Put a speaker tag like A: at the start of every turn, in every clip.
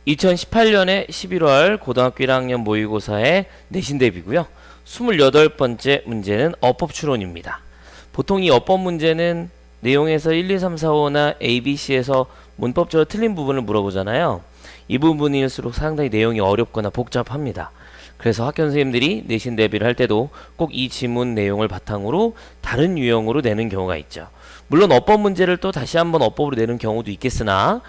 A: 2018년에 11월 고등학교 1학년 모의고사의 내신 대비고요. 28번째 문제는 어법 추론입니다. 보통 이 어법 문제는 내용에서 1, 2, 3, 4, 5나 A, B, C에서 문법적으로 틀린 부분을 물어보잖아요. 이 부분일수록 상당히 내용이 어렵거나 복잡합니다. 그래서 학교 선생님들이 내신 대비를 할 때도 꼭 이 지문 내용을 바탕으로 다른 유형으로 내는 경우가 있죠. 물론 어법 문제를 또 다시 한번 어법으로 내는 경우도 있겠으나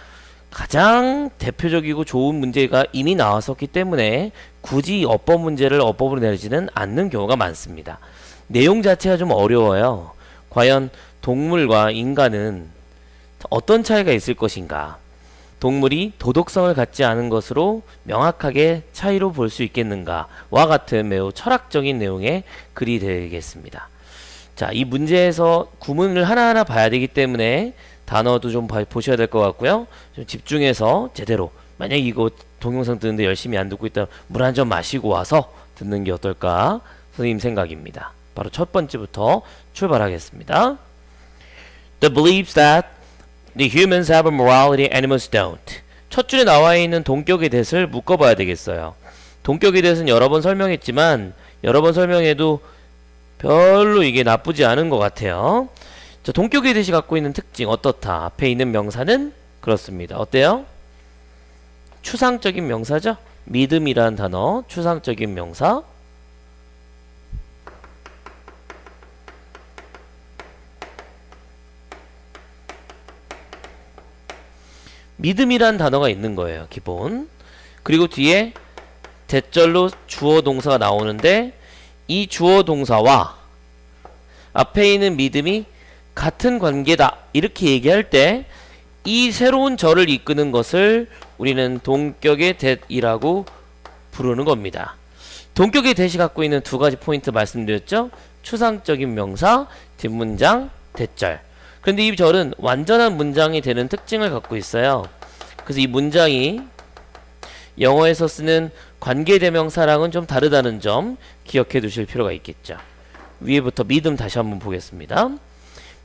A: 가장 대표적이고 좋은 문제가 이미 나왔었기 때문에 굳이 어법 문제를 어법으로 내지는 않는 경우가 많습니다. 내용 자체가 좀 어려워요. 과연 동물과 인간은 어떤 차이가 있을 것인가? 동물이 도덕성을 갖지 않은 것으로 명확하게 차이로 볼 수 있겠는가와 같은 매우 철학적인 내용의 글이 되겠습니다. 자, 이 문제에서 구문을 하나하나 봐야 되기 때문에 단어도 좀 보셔야 될 것 같고요. 좀 집중해서 제대로, 만약 이거 동영상 듣는데 열심히 안 듣고 있다면 물 한 잔 마시고 와서 듣는 게 어떨까 선생님 생각입니다. 바로 첫 번째부터 출발하겠습니다. The beliefs that the humans have a morality, animals don't. 첫 줄에 나와 있는 동격의 대을 묶어봐야 되겠어요. 동격의 대은 여러 번 설명했지만 여러 번 설명해도 별로 이게 나쁘지 않은 것 같아요. 자, 동격의 대시 갖고 있는 특징 어떻다? 앞에 있는 명사는 그렇습니다. 어때요? 추상적인 명사죠? 믿음이란 단어, 추상적인 명사. 믿음이란 단어가 있는 거예요, 기본. 그리고 뒤에 대절로 주어 동사가 나오는데 이 주어 동사와 앞에 있는 믿음이 같은 관계다 이렇게 얘기할 때 이 새로운 절을 이끄는 것을 우리는 동격의 대이라고 부르는 겁니다. 동격의 대시 갖고 있는 두 가지 포인트 말씀드렸죠? 추상적인 명사, 뒷문장, 대절. 그런데 이 절은 완전한 문장이 되는 특징을 갖고 있어요. 그래서 이 문장이 영어에서 쓰는 관계대명사랑은 좀 다르다는 점 기억해 두실 필요가 있겠죠. 위에부터 믿음 다시 한번 보겠습니다.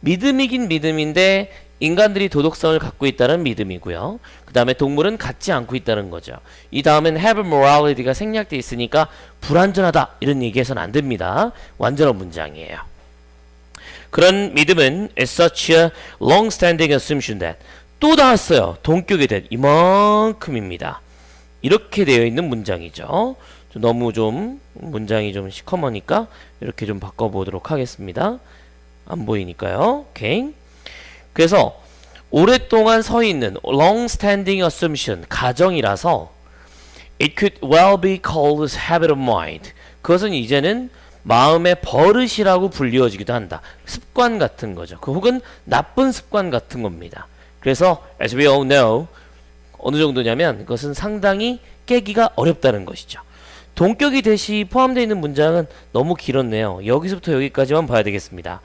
A: 믿음이긴 믿음인데 인간들이 도덕성을 갖고 있다는 믿음이고요. 그 다음에 동물은 갖지 않고 있다는 거죠. 이 다음엔 have morality가 생략되어 있으니까 불완전하다 이런 얘기해서는 안 됩니다. 완전한 문장이에요. 그런 믿음은 is such a long-standing assumption that 또 나왔어요. 동격에 대한 이만큼입니다. 이렇게 되어 있는 문장이죠. 너무 좀 문장이 좀 시커머니까 이렇게 좀 바꿔보도록 하겠습니다. 안 보이니까요. 오케이. 그래서 오랫동안 서 있는 long-standing assumption 가정이라서 it could well be called a habit of mind. 그것은 이제는 마음의 버릇이라고 불리워지기도 한다. 습관 같은 거죠. 그 혹은 나쁜 습관 같은 겁니다. 그래서 as we all know 어느 정도냐면 그것은 상당히 깨기가 어렵다는 것이죠. 동격이 대시 포함되어 있는 문장은 너무 길었네요. 여기서부터 여기까지만 봐야 되겠습니다.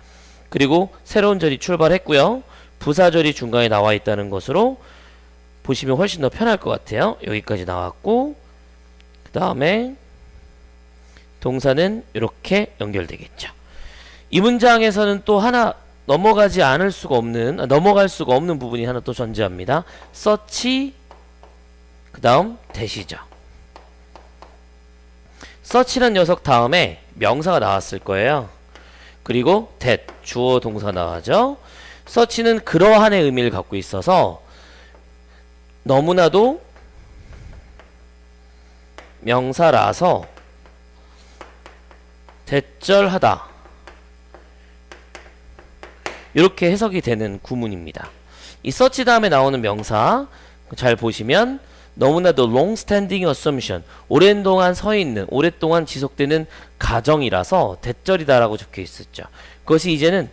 A: 그리고 새로운 절이 출발했고요. 부사절이 중간에 나와 있다는 것으로 보시면 훨씬 더 편할 것 같아요. 여기까지 나왔고 그 다음에 동사는 이렇게 연결되겠죠. 이 문장에서는 또 하나 넘어갈 수가 없는 부분이 하나 또 존재합니다. such 그 다음 대시죠. such란 녀석 다음에 명사가 나왔을 거예요. 그리고 that 주어 동사 나와죠. such는 그러한의 의미를 갖고 있어서 너무나도 명사라서 대절하다 이렇게 해석이 되는 구문입니다. 이 such 다음에 나오는 명사 잘 보시면 너무나도 long-standing assumption 오랜 동안 서 있는 오랫동안 지속되는 가정이라서 대절이다라고 적혀 있었죠. 그것이 이제는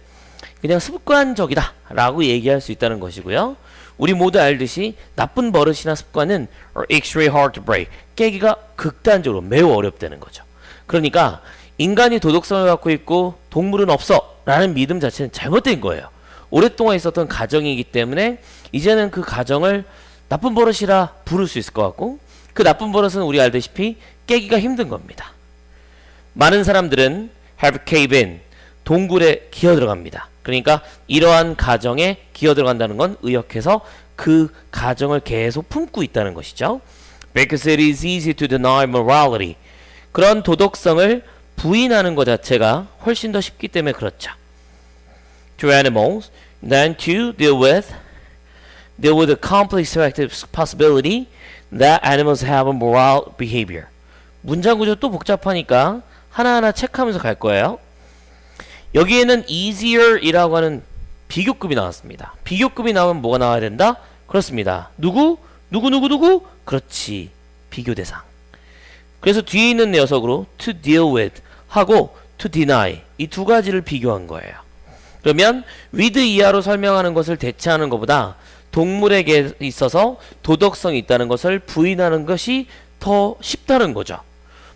A: 그냥 습관적이다 라고 얘기할 수 있다는 것이고요. 우리 모두 알듯이 나쁜 버릇이나 습관은 are extremely hard to break 깨기가 극단적으로 매우 어렵다는 거죠. 그러니까 인간이 도덕성을 갖고 있고 동물은 없어 라는 믿음 자체는 잘못된 거예요. 오랫동안 있었던 가정이기 때문에 이제는 그 가정을 나쁜 버릇이라 부를 수 있을 것 같고 그 나쁜 버릇은 우리 알다시피 깨기가 힘든 겁니다. 많은 사람들은 have cave in 동굴에 기어 들어갑니다. 그러니까 이러한 가정에 기어 들어간다는 건 의역해서 그 가정을 계속 품고 있다는 것이죠. because it is easy to deny morality. 그런 도덕성을 부인하는 것 자체가 훨씬 더 쉽기 때문에 그렇죠. To animals than to deal with the complex possibility that animals have a moral behavior. 문장 구조 또 복잡하니까 하나하나 체크하면서 갈 거예요. 여기에는 easier이라고 하는 비교급이 나왔습니다. 비교급이 나오면 뭐가 나와야 된다? 그렇습니다. 누구? 그렇지. 비교 대상. 그래서 뒤에 있는 녀석으로 to deal with 하고 to deny 이 두 가지를 비교한 거예요. 그러면 with 이하로 설명하는 것을 대체하는 것보다 동물에게 있어서 도덕성이 있다는 것을 부인하는 것이 더 쉽다는 거죠.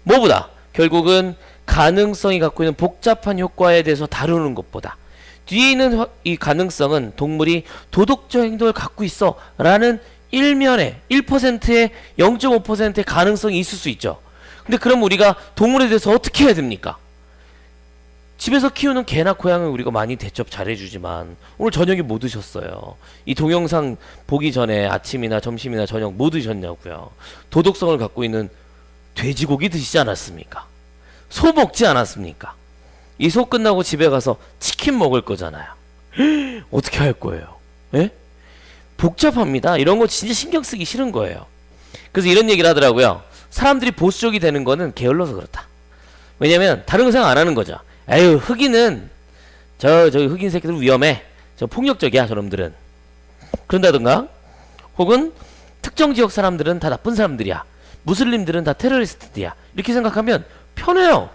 A: 뭐보다? 결국은 가능성이 갖고 있는 복잡한 효과에 대해서 다루는 것보다 뒤에 있는 이 가능성은 동물이 도덕적 행동을 갖고 있어 라는 일면에 1%의 0.5%의 가능성이 있을 수 있죠. 근데 그럼 우리가 동물에 대해서 어떻게 해야 됩니까? 집에서 키우는 개나 고양이는 우리가 많이 대접 잘해주지만 오늘 저녁에 뭐 드셨어요? 이 동영상 보기 전에 아침이나 점심이나 저녁 뭐 드셨냐고요? 도덕성을 갖고 있는 돼지고기 드시지 않았습니까? 소 먹지 않았습니까? 이 소 끝나고 집에 가서 치킨 먹을 거잖아요. 어떻게 할 거예요? 예? 복잡합니다. 이런 거 진짜 신경 쓰기 싫은 거예요. 그래서 이런 얘기를 하더라고요. 사람들이 보수적이 되는 거는 게을러서 그렇다. 왜냐면 다른 거 생각 안 하는 거죠. 에휴, 흑인은 저기 흑인 새끼들 위험해. 저 폭력적이야, 저놈들은. 그런다든가 혹은 특정 지역 사람들은 다 나쁜 사람들이야. 무슬림들은 다 테러리스트들이야. 이렇게 생각하면 편해요.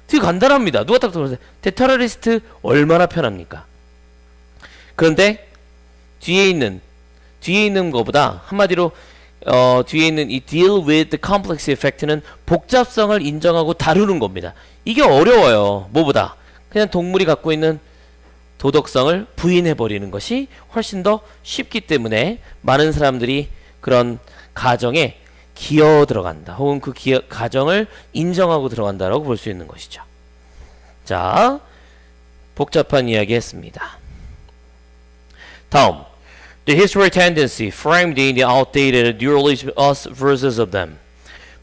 A: 되게 간단합니다. 누가 딱 들어보세요. 테러리스트 얼마나 편합니까? 그런데 뒤에 있는 것보다 한마디로 뒤에 있는 이 deal with the complex effect는 복잡성을 인정하고 다루는 겁니다. 이게 어려워요. 뭐보다? 그냥 동물이 갖고 있는 도덕성을 부인해버리는 것이 훨씬 더 쉽기 때문에 많은 사람들이 그런 가정에 기어 들어간다. 혹은 그 가정을 인정하고 들어간다라고 볼 수 있는 것이죠. 자, 복잡한 이야기 했습니다. 다음. The history tendency framed in the outdated dualism us versus of them.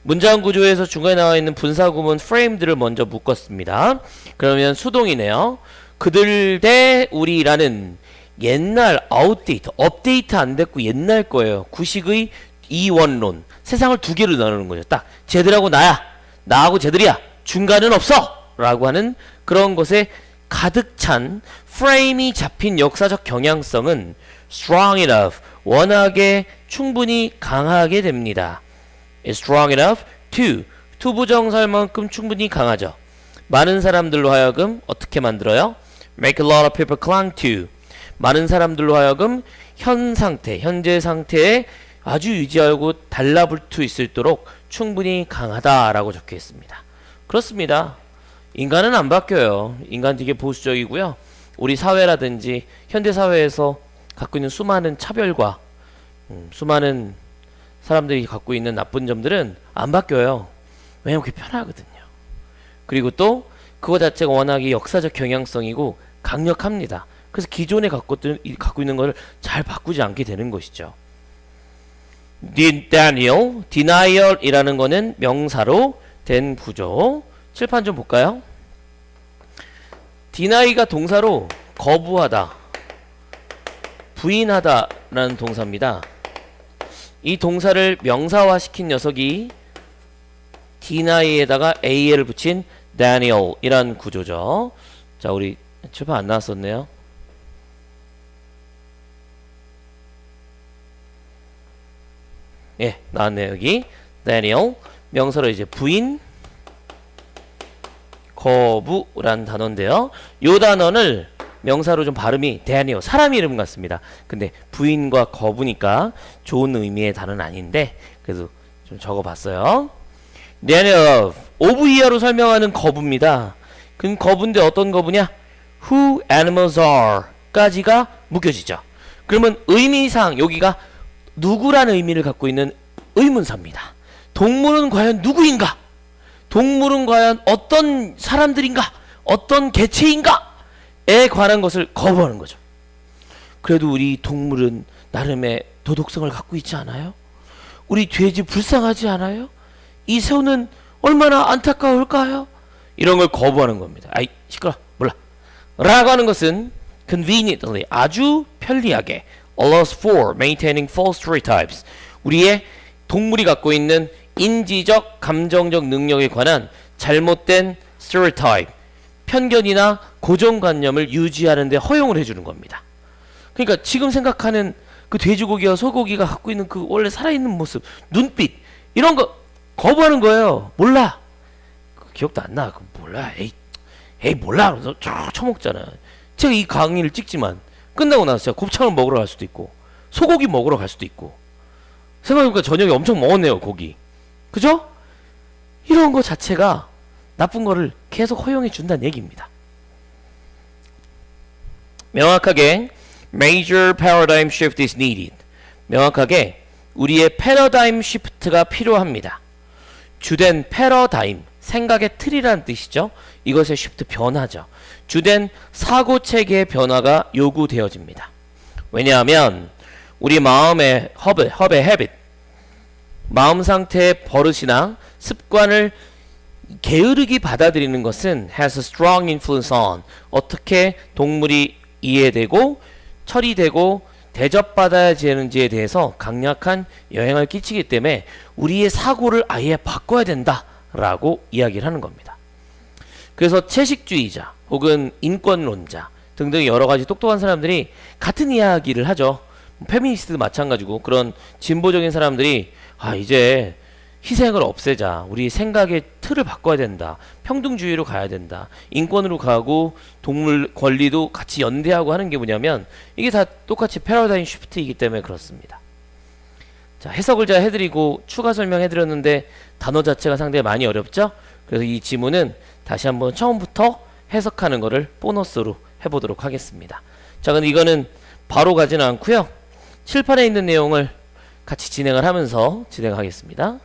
A: 문장 구조에서 중간에 나와 있는 분사구문 framed를 먼저 묶었습니다. 그러면 수동이네요. 그들 대 우리라는 옛날 outdate, 업데이트 안 됐고 옛날 거예요. 구식의 이원론. 세상을 두 개로 나누는 거죠. 딱 쟤들하고 나야. 나하고 쟤들이야. 중간은 없어. 라고 하는 그런 것에 가득 찬 프레임이 잡힌 역사적 경향성은 strong enough, 워낙에 충분히 강하게 됩니다. It's strong enough to, 투부정사만큼 충분히 강하죠. 많은 사람들로 하여금 어떻게 만들어요? Make a lot of people cling to. 많은 사람들로 하여금 현재 상태에 아주 유지하고 달라붙어 있을 도록 충분히 강하다라고 적혀 있습니다. 그렇습니다. 인간은 안 바뀌어요. 인간 되게 보수적이고요. 우리 사회라든지 현대 사회에서 갖고 있는 수많은 차별과 수많은 사람들이 갖고 있는 나쁜 점들은 안 바뀌어요. 왜냐면 그게 편하거든요. 그리고 또 그거 자체가 워낙에 역사적 경향성이고 강력합니다. 그래서 기존에 갖고 있는 걸 잘 바꾸지 않게 되는 것이죠. denial이라는 거는 명사로 된 구조. 칠판 좀 볼까요? deny가 동사로 거부하다, 부인하다라는 동사입니다. 이 동사를 명사화 시킨 녀석이 deny에다가 al을 붙인 Daniel이란 구조죠. 자, 우리 칠판 안 나왔었네요. 예, 나왔네요. 여기 Daniel 명사로 이제 부인, 거부란 단어인데요. 요 단어를 명사로 좀 발음이 Daniel, 사람 이름 같습니다. 근데 부인과 거부니까 좋은 의미의 단어는 아닌데 그래도 좀 적어봤어요. Daniel, of 이하로 설명하는 거부입니다. 그 거부인데 어떤 거부냐? Who animals are 까지가 묶여지죠. 그러면 의미상 여기가 누구라는 의미를 갖고 있는 의문사입니다. 동물은 과연 누구인가? 동물은 과연 어떤 사람들인가? 어떤 개체인가?에 관한 것을 거부하는 거죠. 그래도 우리 동물은 나름의 도덕성을 갖고 있지 않아요? 우리 돼지 불쌍하지 않아요? 이 새우는 얼마나 안타까울까요? 이런 걸 거부하는 겁니다. 아이 시끄러 몰라 라고 하는 것은 conveniently 아주 편리하게 allows for maintaining false stereotypes 우리의 동물이 갖고 있는 인지적 감정적 능력에 관한 잘못된 stereotype 편견이나 고정관념을 유지하는 데 허용을 해주는 겁니다. 그러니까 지금 생각하는 그 돼지고기와 소고기가 갖고 있는 그 원래 살아있는 모습 눈빛 이런 거 거부하는 거예요. 몰라 기억도 안 나. 몰라. 에이 몰라. 그래서 쫙 처먹잖아. 제가 이 강의를 찍지만 끝나고 나서 제가 곱창을 먹으러 갈 수도 있고 소고기 먹으러 갈 수도 있고 생각해보니까 저녁에 엄청 먹었네요. 고기. 그죠? 이런 거 자체가 나쁜 거를 계속 허용해 준다는 얘기입니다. 명확하게 major paradigm shift is needed. 명확하게 우리의 패러다임 시프트가 필요합니다. 주된 패러다임 생각의 틀이라는 뜻이죠. 이것의 쉬프트 변화죠. 주된 사고체계의 변화가 요구되어집니다. 왜냐하면 우리 마음의 허브의 헤빗 마음 상태의 버릇이나 습관을 게으르게 받아들이는 것은 has a strong influence on 어떻게 동물이 이해되고 처리되고 대접받아야 되는지에 대해서 강력한 영향을 끼치기 때문에 우리의 사고를 아예 바꿔야 된다 라고 이야기를 하는 겁니다. 그래서 채식주의자 혹은 인권론자 등등 여러가지 똑똑한 사람들이 같은 이야기를 하죠. 페미니스트도 마찬가지고 그런 진보적인 사람들이 이제 희생을 없애자 우리 생각의 틀을 바꿔야 된다 평등주의로 가야 된다 인권으로 가고 동물 권리도 같이 연대하고 하는 게 뭐냐면 이게 다 똑같이 패러다임 쉬프트이기 때문에 그렇습니다. 자, 해석을 제가 해드리고 추가 설명해드렸는데 단어 자체가 상당히 많이 어렵죠? 그래서 이 지문은 다시 한번 처음부터 해석하는 거를 보너스로 해보도록 하겠습니다. 자, 근데 이거는 바로 가지는 않고요. 칠판에 있는 내용을 같이 진행을 하면서 진행하겠습니다.